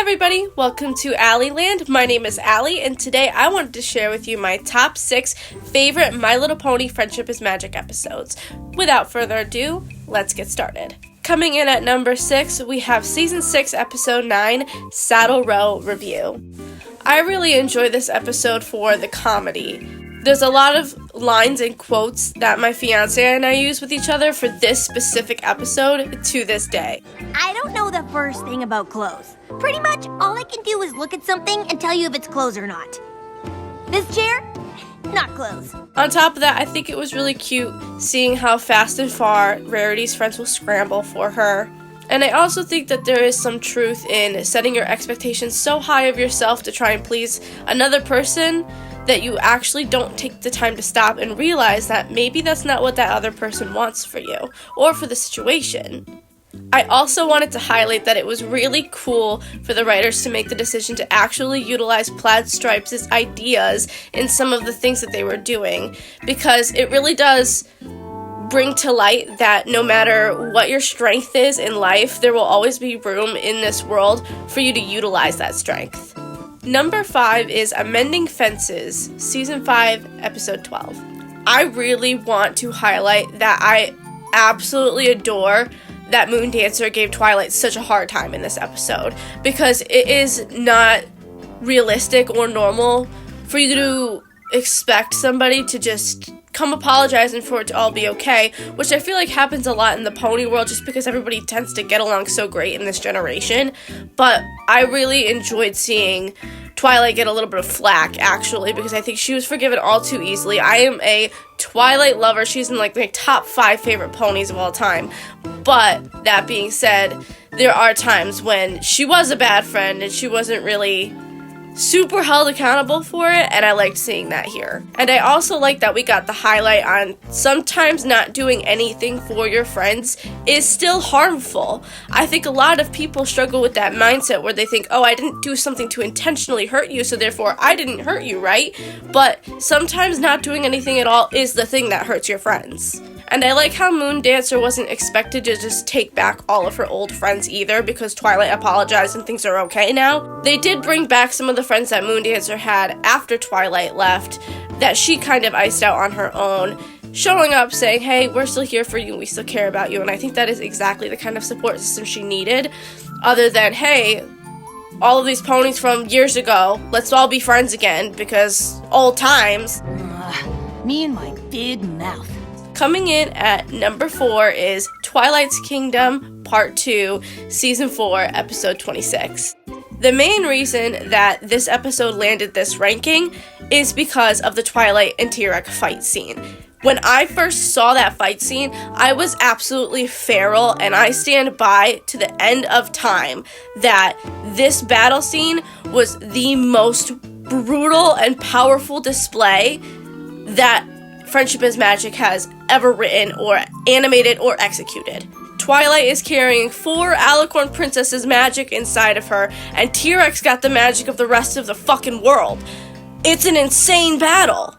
everybody, welcome to AllyLand. My name is Ally, and today I wanted to share with you my top 6 favorite My Little Pony Friendship is Magic episodes. Without further ado, let's get started. Coming in at number 6, we have Season 6, Episode 9, Saddle Row Review. I really enjoy this episode for the comedy. There's a lot of lines and quotes that my fiance and I use with each other for this specific episode to this day. I don't know the first thing about clothes. Pretty much all I can do is look at something and tell you if it's clothes or not. This chair? Not clothes. On top of that, I think it was really cute seeing how fast and far Rarity's friends will scramble for her. And I also think that there is some truth in setting your expectations so high of yourself to try and please another person that you actually don't take the time to stop and realize that maybe that's not what that other person wants for you or for the situation. I also wanted to highlight that it was really cool for the writers to make the decision to actually utilize Plaid Stripes' ideas in some of the things that they were doing, because it really does bring to light that no matter what your strength is in life, there will always be room in this world for you to utilize that strength. Number 5 is Amending Fences, Season 5, Episode 12. I really want to highlight that I absolutely adore that Moon Dancer gave Twilight such a hard time in this episode, because it is not realistic or normal for you to expect somebody to just come apologize and for it to all be okay, which I feel like happens a lot in the pony world just because everybody tends to get along so great in this generation. But I really enjoyed seeing Twilight get a little bit of flack, actually, because I think she was forgiven all too easily. I am a Twilight lover. She's in like my top 5 favorite ponies of all time. But that being said, there are times when she was a bad friend and she wasn't really super held accountable for it, and I liked seeing that here. And I also like that we got the highlight on sometimes not doing anything for your friends is still harmful. I think a lot of people struggle with that mindset where they think, oh, I didn't do something to intentionally hurt you, so therefore I didn't hurt you, right? But sometimes not doing anything at all is the thing that hurts your friends. And I like how Moon Dancer wasn't expected to just take back all of her old friends either, because Twilight apologized and things are okay now. They did bring back some of the friends that Moon Dancer had after Twilight left that she kind of iced out on her own, showing up saying, hey, we're still here for you, we still care about you. And I think that is exactly the kind of support system she needed, other than, hey, all of these ponies from years ago, let's all be friends again, because old times. Me and my big mouth. Coming in at number 4 is Twilight's Kingdom Part 2, Season 4, Episode 26. The main reason that this episode landed this ranking is because of the Twilight and T-Rex fight scene. When I first saw that fight scene, I was absolutely feral, and I stand by to the end of time that this battle scene was the most brutal and powerful display that Friendship is Magic has ever written or animated or executed. Twilight is carrying 4 Alicorn Princesses' magic inside of her, and T-Rex got the magic of the rest of the fucking world. It's an insane battle.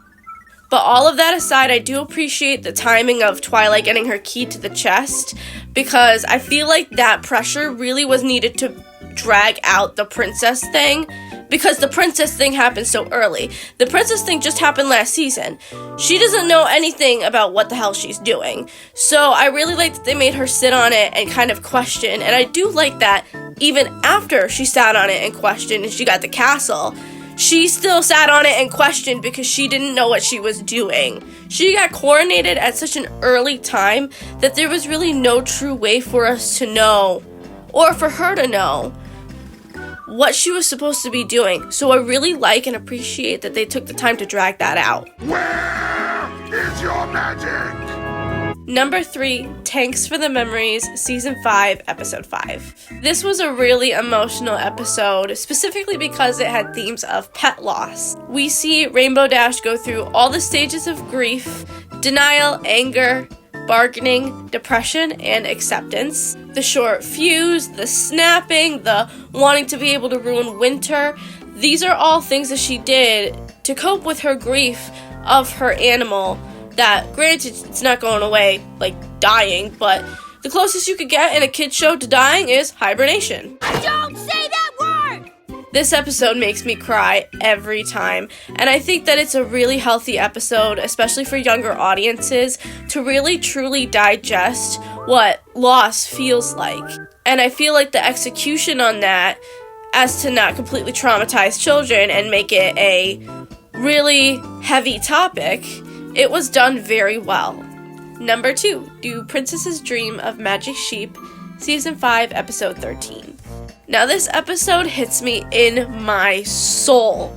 But all of that aside, I do appreciate the timing of Twilight getting her key to the chest, because I feel like that pressure really was needed to drag out the princess thing, because the princess thing happened so early. The princess thing just happened last season. She doesn't know anything about what the hell she's doing. So I really like that they made her sit on it and kind of question, and I do like that even after she sat on it and questioned and she got the castle, she still sat on it and questioned because she didn't know what she was doing. She got coronated at such an early time that there was really no true way for us to know, or for her to know, what she was supposed to be doing. So I really like and appreciate that they took the time to drag that out. Where is your magic? Number 3, Tanks for the Memories, Season 5, Episode 5. This was a really emotional episode, specifically because it had themes of pet loss. We see Rainbow Dash go through all the stages of grief, denial, anger, bargaining, depression, and acceptance. The short fuse, the snapping, the wanting to be able to ruin winter. These are all things that she did to cope with her grief of her animal that, granted, it's not going away, like dying, but the closest you could get in a kid's show to dying is hibernation. Don't say that word! This episode makes me cry every time, and I think that it's a really healthy episode, especially for younger audiences, to really truly digest what loss feels like. And I feel like the execution on that, as to not completely traumatize children and make it a really heavy topic, it was done very well. Number 2, Do Princesses Dream of Magic Sheep, Season 5, Episode 13. Now this episode hits me in my soul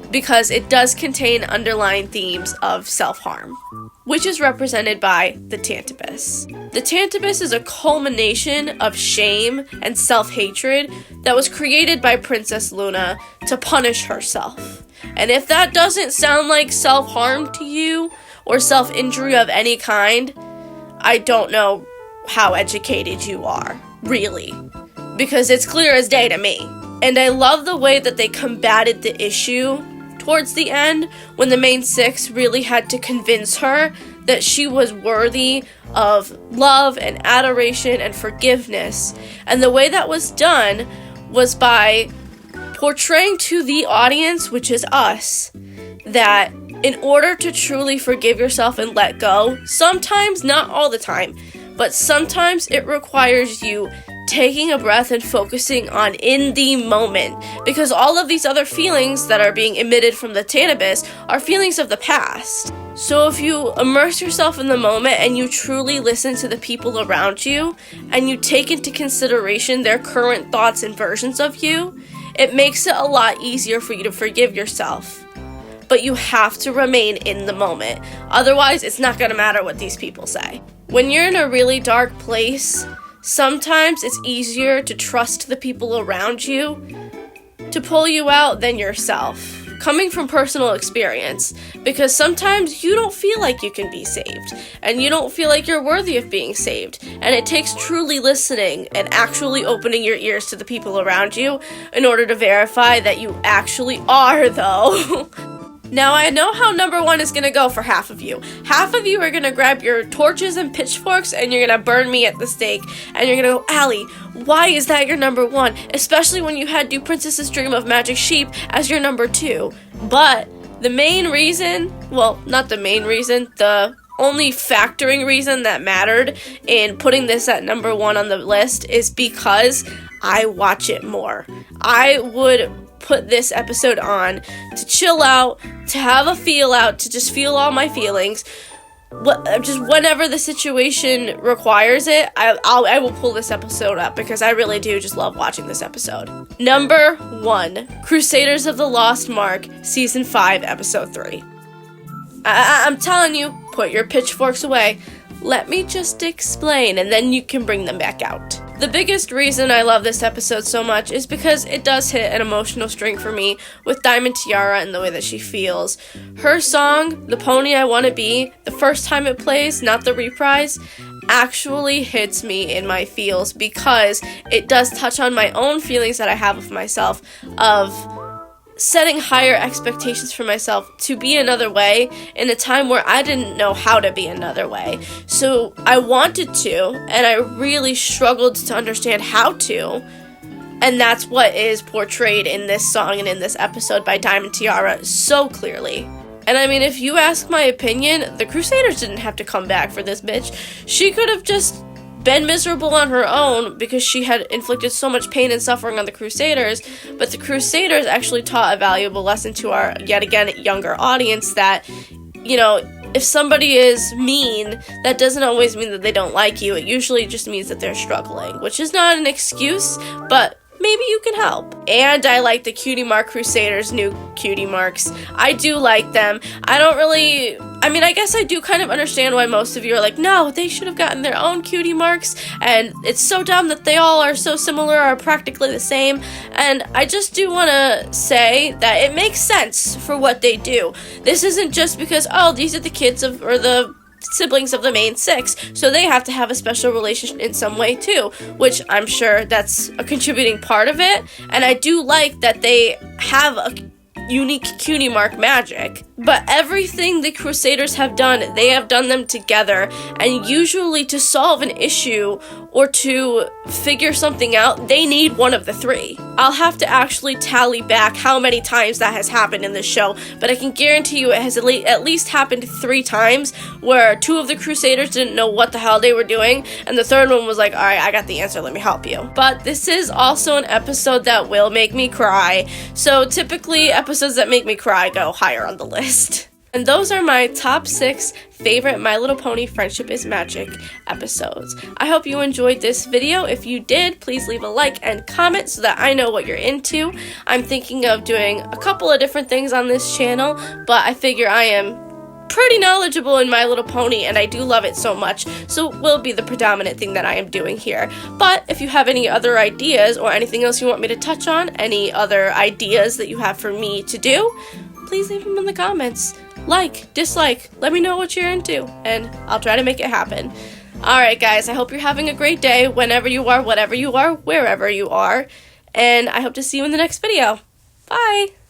because it does contain underlying themes of self-harm, which is represented by the Tantibus. The Tantibus is a culmination of shame and self-hatred that was created by Princess Luna to punish herself. And if that doesn't sound like self-harm to you, or self-injury of any kind, I don't know how educated you are, really. Because it's clear as day to me. And I love the way that they combated the issue towards the end, when the main 6 really had to convince her that she was worthy of love and adoration and forgiveness. And the way that was done was by portraying to the audience, which is us, that in order to truly forgive yourself and let go, sometimes, not all the time, but sometimes it requires you taking a breath and focusing on in the moment, because all of these other feelings that are being emitted from the Tantibus are feelings of the past. So if you immerse yourself in the moment and you truly listen to the people around you, and you take into consideration their current thoughts and versions of you, it makes it a lot easier for you to forgive yourself. But you have to remain in the moment. Otherwise, it's not gonna matter what these people say. When you're in a really dark place, sometimes it's easier to trust the people around you to pull you out than yourself. Coming from personal experience, because sometimes you don't feel like you can be saved, and you don't feel like you're worthy of being saved, and it takes truly listening and actually opening your ears to the people around you in order to verify that you actually are, though. Now, I know how number 1 is going to go for half of you. Half of you are going to grab your torches and pitchforks and you're going to burn me at the stake. And you're going to go, Allie, why is that your number 1? Especially when you had Do Princesses Dream of Magic Sheep as your number 2. But the main reason, well, not the main reason, the only factoring reason that mattered in putting this at number 1 on the list is because I watch it more. I would put this episode on to chill out, to have a feel out, to just feel all my feelings. Just whenever the situation requires it, I will pull this episode up because I really do just love watching this episode. Number 1, Crusaders of the Lost Mark, Season 5, Episode 3. I'm telling you, put your pitchforks away. Let me just explain, and then you can bring them back out. The biggest reason I love this episode so much is because it does hit an emotional string for me with Diamond Tiara and the way that she feels. Her song, The Pony I Want to Be, the first time it plays, not the reprise, actually hits me in my feels because it does touch on my own feelings that I have of myself, of setting higher expectations for myself to be another way in a time where I didn't know how to be another way. So I wanted to, and I really struggled to understand how to. And that's what is portrayed in this song and in this episode by Diamond Tiara so clearly. And I mean, if you ask my opinion, the Crusaders didn't have to come back for this bitch. She could have just been miserable on her own because she had inflicted so much pain and suffering on the Crusaders, but the Crusaders actually taught a valuable lesson to our, yet again, younger audience that, you know, if somebody is mean, that doesn't always mean that they don't like you. It usually just means that they're struggling, which is not an excuse, but maybe you can help. And I like the Cutie Mark Crusaders' new cutie marks. I do like them. I guess I do kind of understand why most of you are like, no, they should have gotten their own cutie marks, and it's so dumb that they all are so similar or practically the same. And I just do want to say that it makes sense for what they do. This isn't just because, oh, these are the kids of, or the siblings of the main 6, so they have to have a special relationship in some way too, which I'm sure that's a contributing part of it. And I do like that they have a unique cutie mark magic, but everything the Crusaders have done, they have done them together, and usually to solve an issue or to figure something out, they need one of the three. I'll have to actually tally back how many times that has happened in this show, but I can guarantee you it has at least happened 3 times where 2 of the Crusaders didn't know what the hell they were doing, and the third one was like, alright, I got the answer, let me help you. But this is also an episode that will make me cry, so typically episodes that make me cry go higher on the list. And those are my top 6 favorite My Little Pony Friendship is Magic episodes. I hope you enjoyed this video. If you did, please leave a like and comment so that I know what you're into. I'm thinking of doing a couple of different things on this channel, but I figure I am pretty knowledgeable in My Little Pony and I do love it so much, so it will be the predominant thing that I am doing here. But if you have any other ideas or anything else you want me to touch on, any other ideas that you have for me to do, please leave them in the comments. Like, dislike, let me know what you're into, and I'll try to make it happen. Alright guys, I hope you're having a great day whenever you are, whatever you are, wherever you are, and I hope to see you in the next video. Bye!